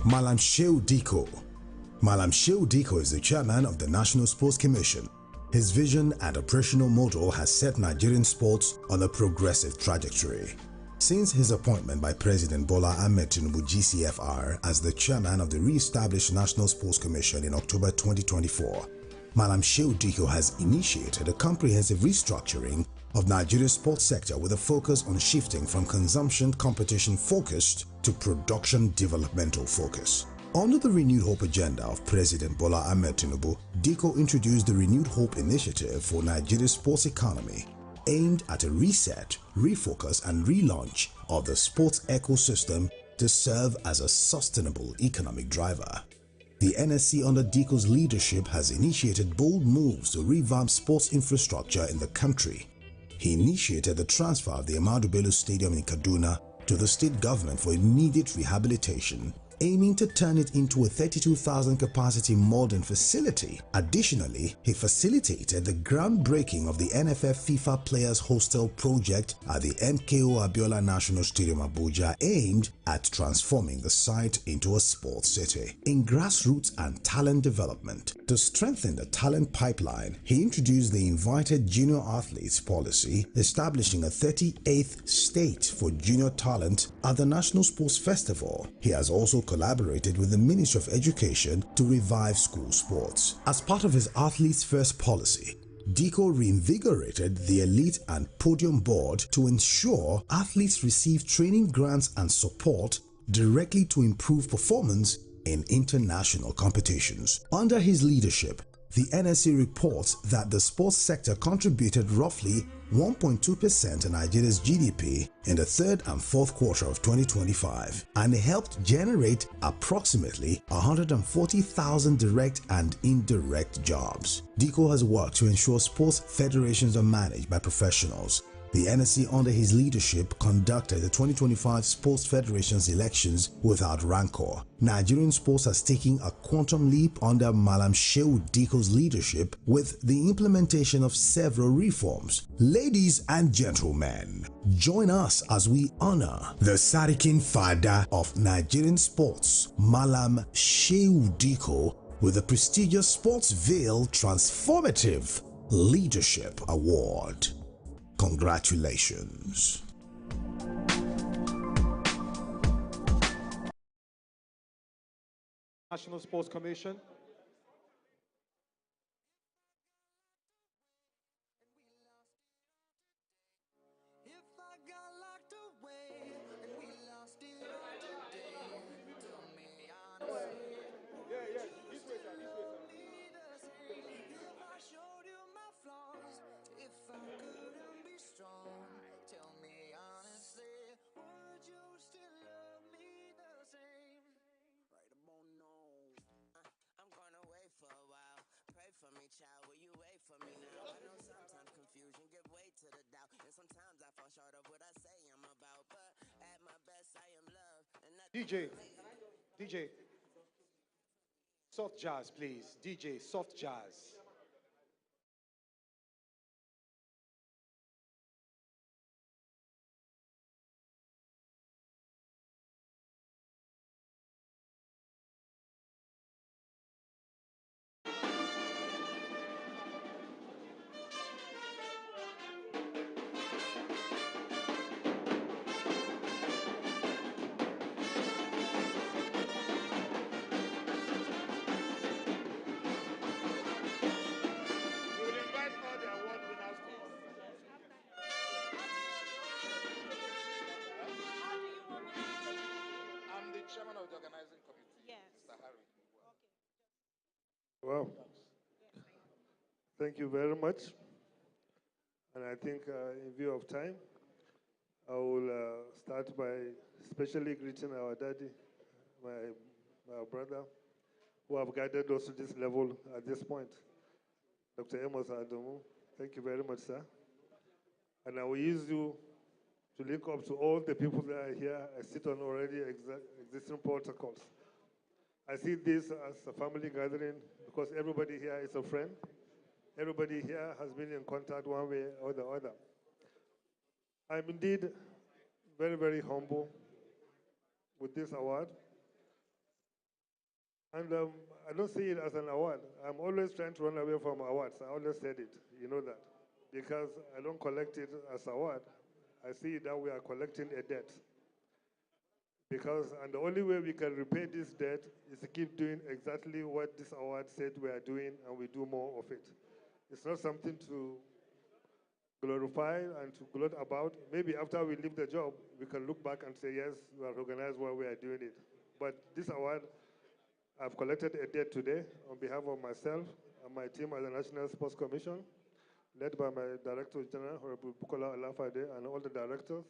Speaker 1: Malam Shehu Diko. Malam Shehu Diko is the chairman of the National Sports Commission. His vision and operational model has set Nigerian sports on a progressive trajectory. Since his appointment by President Bola Ahmed Tinubu GCFR as the chairman of the re-established National Sports Commission in October 2024, Malam Shehu Diko has initiated a comprehensive restructuring of Nigeria's sports sector with a focus on shifting from consumption competition focused to production developmental focus. Under the Renewed Hope agenda of President Bola Ahmed Tinubu, Diko introduced the Renewed Hope initiative for Nigeria's sports economy, aimed at a reset, refocus and relaunch of the sports ecosystem to serve as a sustainable economic driver. The NSC under Diko's leadership has initiated bold moves to revamp sports infrastructure in the country. He initiated the transfer of the Ahmadu Bello Stadium in Kaduna to the state government for immediate rehabilitation, aiming to turn it into a 32,000 capacity modern facility. Additionally, he facilitated the groundbreaking of the NFF FIFA Players Hostel project at the MKO Abiola National Stadium Abuja, aimed at transforming the site into a sports city. In grassroots and talent development, to strengthen the talent pipeline, he introduced the Invited Junior Athletes policy, establishing a 38th state for junior talent at the National Sports Festival. He has also collaborated with the Ministry of Education to revive school sports. As part of his Athletes First policy, Diko reinvigorated the Elite and Podium Board to ensure athletes receive training grants and support directly to improve performance in international competitions. Under his leadership, the NSC reports that the sports sector contributed roughly 1.2% to Nigeria's GDP in the third and fourth quarter of 2025 and helped generate approximately 140,000 direct and indirect jobs. Diko has worked to ensure sports federations are managed by professionals. The NSC under his leadership conducted the 2025 Sports Federations elections without rancor. Nigerian sports has taken a quantum leap under Malam Shehu Diko's leadership with the implementation of several reforms. Ladies and gentlemen, join us as we honor the Sarikin father of Nigerian sports, Malam Shehu Diko, with the prestigious Sportsville Transformative Leadership Award. Congratulations.
Speaker 4: National Sports Commission. DJ, soft jazz, please. DJ, soft jazz.
Speaker 13: Well, thank you very much. And I think in view of time, I will start by especially greeting our daddy, my brother, who have guided us to this level at this point. Dr. Amos Adamu, thank you very much, sir. And I will use you to link up to all the people that are here. I sit on already existing protocols. I see this as a family gathering because everybody here is a friend. Everybody here has been in contact one way or the other. I'm indeed very, very humble with this award. And I don't see it as an award. I'm always trying to run away from awards. I always said it. You know that. Because I don't collect it as award. I see that we are collecting a debt. And the only way we can repay this debt is to keep doing exactly what this award said we are doing, and we do more of it. It's not something to glorify and to gloat about. Maybe after we leave the job, we can look back and say, yes, we are organized while we are doing it. But this award, I've collected a debt today on behalf of myself and my team at the National Sports Commission, led by my Director General, Honorable Bukola Olafade, and all the directors,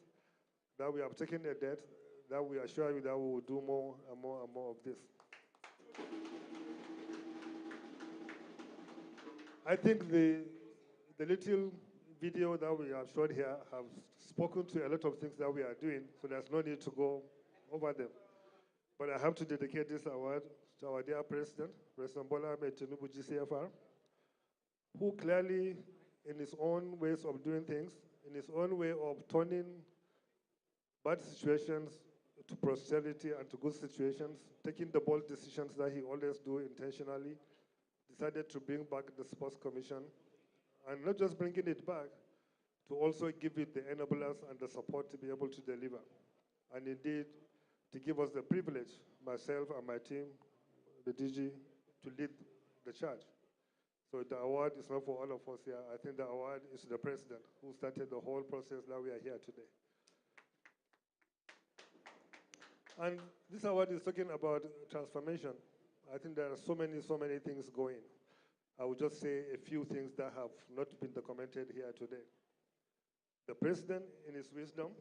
Speaker 13: that we have taken a debt, that we assure you that we will do more and more and more of this. I think the little video that we have showed here have spoken to a lot of things that we are doing, so there's no need to go over them. But I have to dedicate this award to our dear President, President Bola Ahmed Tinubu GCFR, who clearly, in his own ways of doing things, in his own way of turning bad situations to prosperity and to good situations, taking the bold decisions that he always do intentionally, decided to bring back the Sports Commission, and not just bringing it back, to also give it the enablers and the support to be able to deliver. And indeed, to give us the privilege, myself and my team, the DG, to lead the charge. So the award is not for all of us here. I think the award is to the President, who started the whole process that we are here today. And this award is talking about transformation. I think there are so many things going. I will just say a few things that have not been documented here today. The President, in his wisdom,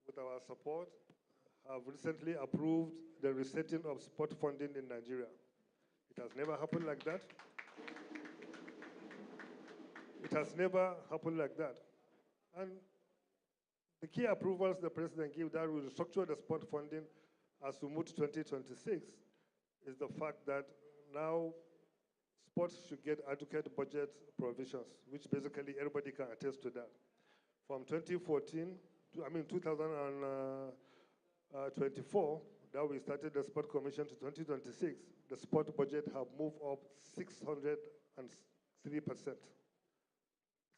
Speaker 13: with our support, have recently approved the resetting of sport funding in Nigeria. It has never happened like that. It has never happened like that. And the key approvals the President gave that will restructure the sport funding as we move to 2026 is the fact that now sports should get adequate budget provisions, which basically everybody can attest to that. From 2014 to, 2024, that we started the Sport Commission, to 2026, the sport budget have moved up 603%.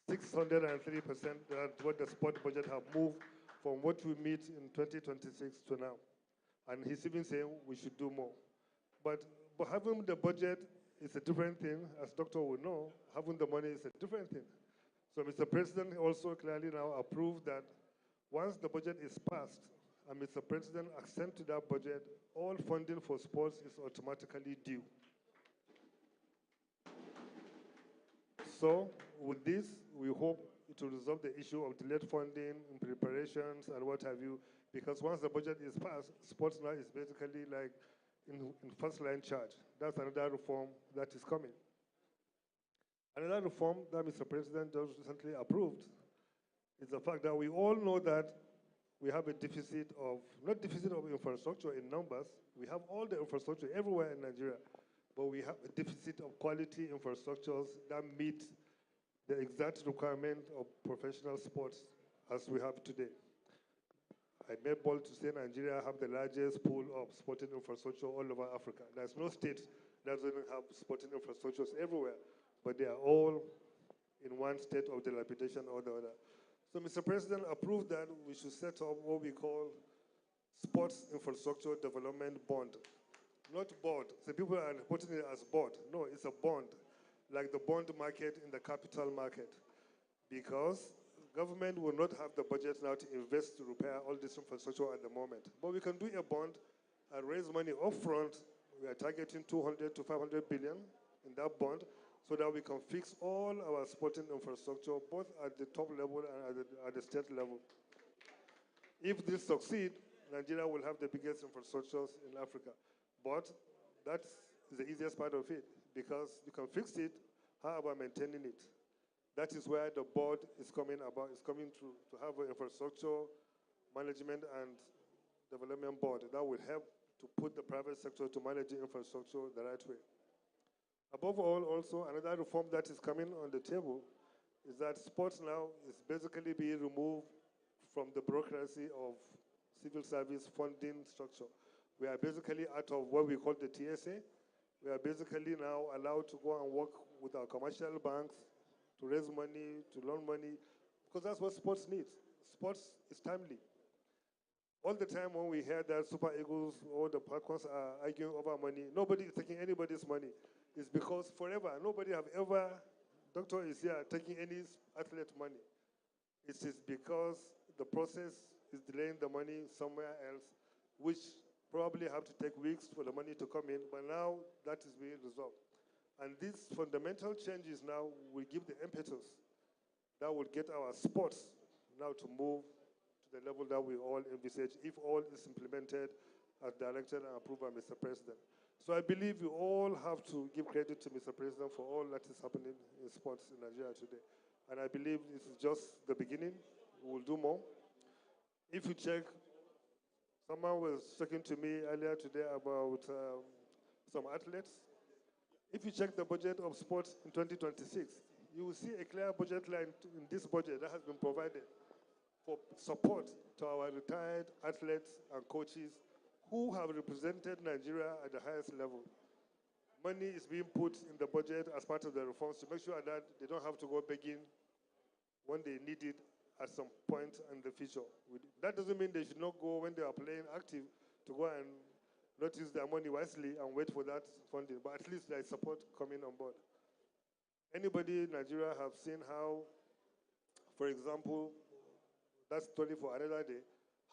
Speaker 13: 603%, that's what the sport budget have moved from what we meet in 2026 to now. And he's even saying we should do more. But having the budget is a different thing, as Doctor will know. Having the money is a different thing. So Mr. President also clearly now approved that once the budget is passed and Mr. President assent to that budget, all funding for sports is automatically due. So with this, we hope it will resolve the issue of delayed funding in preparations and what have you, because once the budget is passed, sports now is basically like in first line charge. That's another reform that is coming. Another reform that Mr. President just recently approved is the fact that we all know that we have a deficit of, not deficit of infrastructure in numbers, we have all the infrastructure everywhere in Nigeria, but we have a deficit of quality infrastructures that meet the exact requirement of professional sports as we have today. I may bold to say Nigeria have the largest pool of sporting infrastructure all over Africa. There's no state that doesn't have sporting infrastructures everywhere, but they are all in one state of dilapidation or the other. So Mr. President approved that we should set up what we call Sports Infrastructure Development Bond. Not board. So people are putting it as board. No, it's a bond, like the bond market in the capital market. Because government will not have the budget now to invest to repair all this infrastructure at the moment. But we can do a bond and raise money upfront. We are targeting 200 to 500 billion in that bond so that we can fix all our sporting infrastructure, both at the top level and at the state level. If this succeeds, Nigeria will have the biggest infrastructures in Africa. But that's the easiest part of it, because you can fix it, how about maintaining it? That is where the board is coming about. It's coming to have an infrastructure management and development board that will help to put the private sector to manage the infrastructure the right way. Above all, also, another reform that is coming on the table is that sports now is basically being removed from the bureaucracy of civil service funding structure. We are basically out of what we call the TSA. We are basically now allowed to go and work with our commercial banks to raise money, to loan money, because that's what sports needs. Sports is timely. All the time when we hear that Super Eagles or the Falcons are arguing over money, nobody is taking anybody's money. It's because forever, nobody have ever, doctor is here, taking any athlete money. It is because the process is delaying the money somewhere else, which probably have to take weeks for the money to come in, but now that is being resolved. And these fundamental changes now will give the impetus that will get our sports now to move to the level that we all envisage if all is implemented as directed and approved by Mr. President. So I believe you all have to give credit to Mr. President for all that is happening in sports in Nigeria today. And I believe this is just the beginning. We will do more. If you check, someone was talking to me earlier today about some athletes. If you check the budget of sports in 2026, you will see a clear budget line in this budget that has been provided for support to our retired athletes and coaches who have represented Nigeria at the highest level. Money is being put in the budget as part of the reforms to make sure that they don't have to go begging when they need it at some point in the future. That doesn't mean they should not go when they are playing active to go and not use their money wisely and wait for that funding, but at least there is support coming on board. Anybody in Nigeria have seen how, for example, that's story for another day,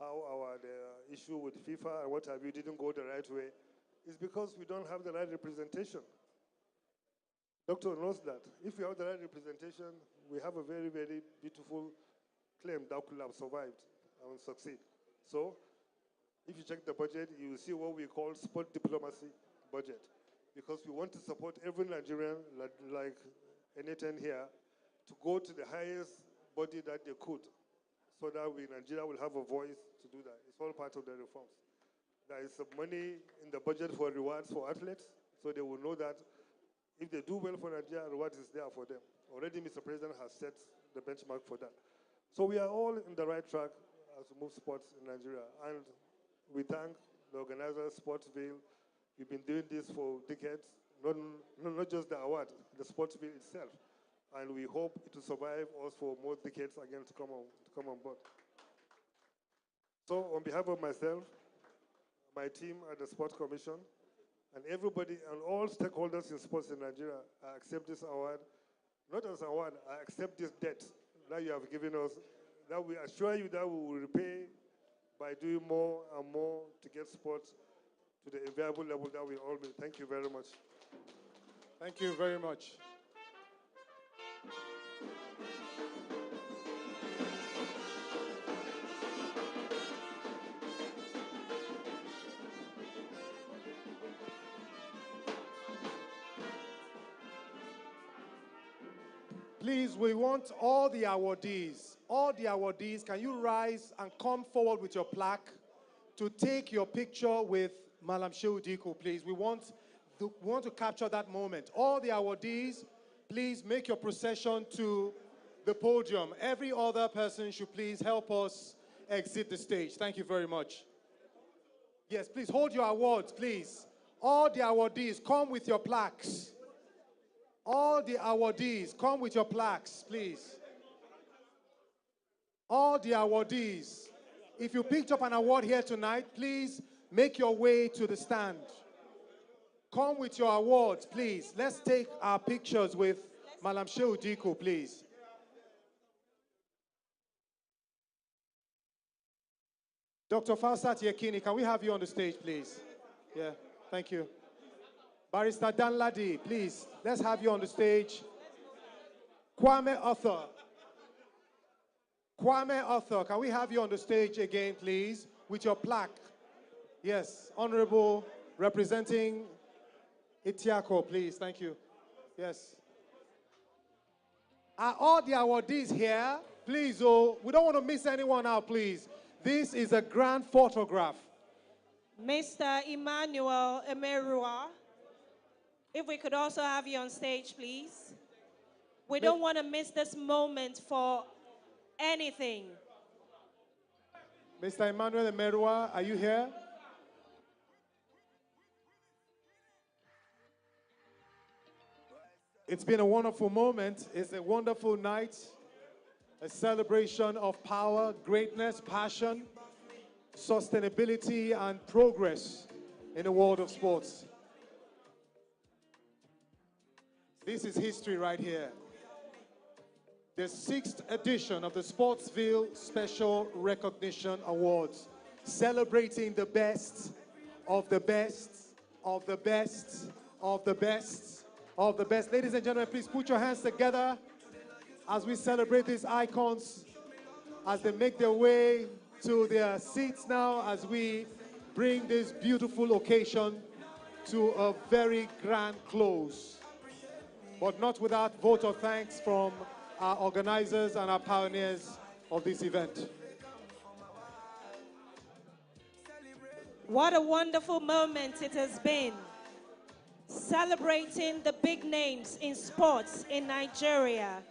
Speaker 13: how the issue with FIFA and what have you didn't go the right way, is because we don't have the right representation. Doctor knows that. If we have the right representation, we have a very, very beautiful claim that could have survived and succeed. So, if you check the budget, you will see what we call sport diplomacy budget, because we want to support every Nigerian, like N10 here, to go to the highest body that they could, so that we, Nigeria, will have a voice to do that. It's all part of the reforms. There is some money in the budget for rewards for athletes, so they will know that if they do well for Nigeria, reward is there for them. Already, Mr. President has set the benchmark for that. So we are all in the right track as we move sports in Nigeria. And we thank the organizers, Sportsville. We've been doing this for decades, not just the award, the Sportsville itself. And we hope it will survive us for more decades again to come on board. So on behalf of myself, my team at the Sports Commission, and everybody and all stakeholders in sports in Nigeria, I accept this award. Not as an award, I accept this debt that you have given us, that we assure you that we will repay by doing more and more to get sports to the enviable level that we all need. Thank you very much.
Speaker 4: Thank you very much. Please, we want all the awardees, can you rise and come forward with your plaque to take your picture with Malam Shehu Diko, please. We want to capture that moment. All the awardees, please make your procession to the podium. Every other person should please help us exit the stage. Thank you very much. Yes, please hold your awards, please. All the awardees, come with your plaques. All the awardees, come with your plaques, please. All the awardees. If you picked up an award here tonight, please make your way to the stand. Come with your awards, please. Let's take our pictures with Malam Shehu Diko, please. Dr. Falsat Yekini, can we have you on the stage, please? Yeah, thank you. Barrister Dan Ladi, please, let's have you on the stage. Kwame Arthur. Kwame Arthur, can we have you on the stage again, please, with your plaque? Yes, Honorable, representing Itiako, please, thank you. Yes. Are all the awardees here? Please, oh, we don't want to miss anyone out, please. This is a grand photograph.
Speaker 3: Mr. Emmanuel Emerua, if we could also have you on stage, please. We don't want to miss this moment for anything.
Speaker 4: Mr. Emmanuel Emerua, are you here? It's been a wonderful moment. It's a wonderful night. A celebration of power, greatness, passion, sustainability, and progress in the world of sports. This is history right here. The 6th edition of the Sportsville Special Recognition Awards, celebrating the best of the best of the best of the best of the best. Ladies and gentlemen, please put your hands together as we celebrate these icons, as they make their way to their seats now, as we bring this beautiful occasion to a very grand close. But not without vote of thanks from our organizers and our pioneers of this event.
Speaker 3: What a wonderful moment it has been, celebrating the big names in sports in Nigeria.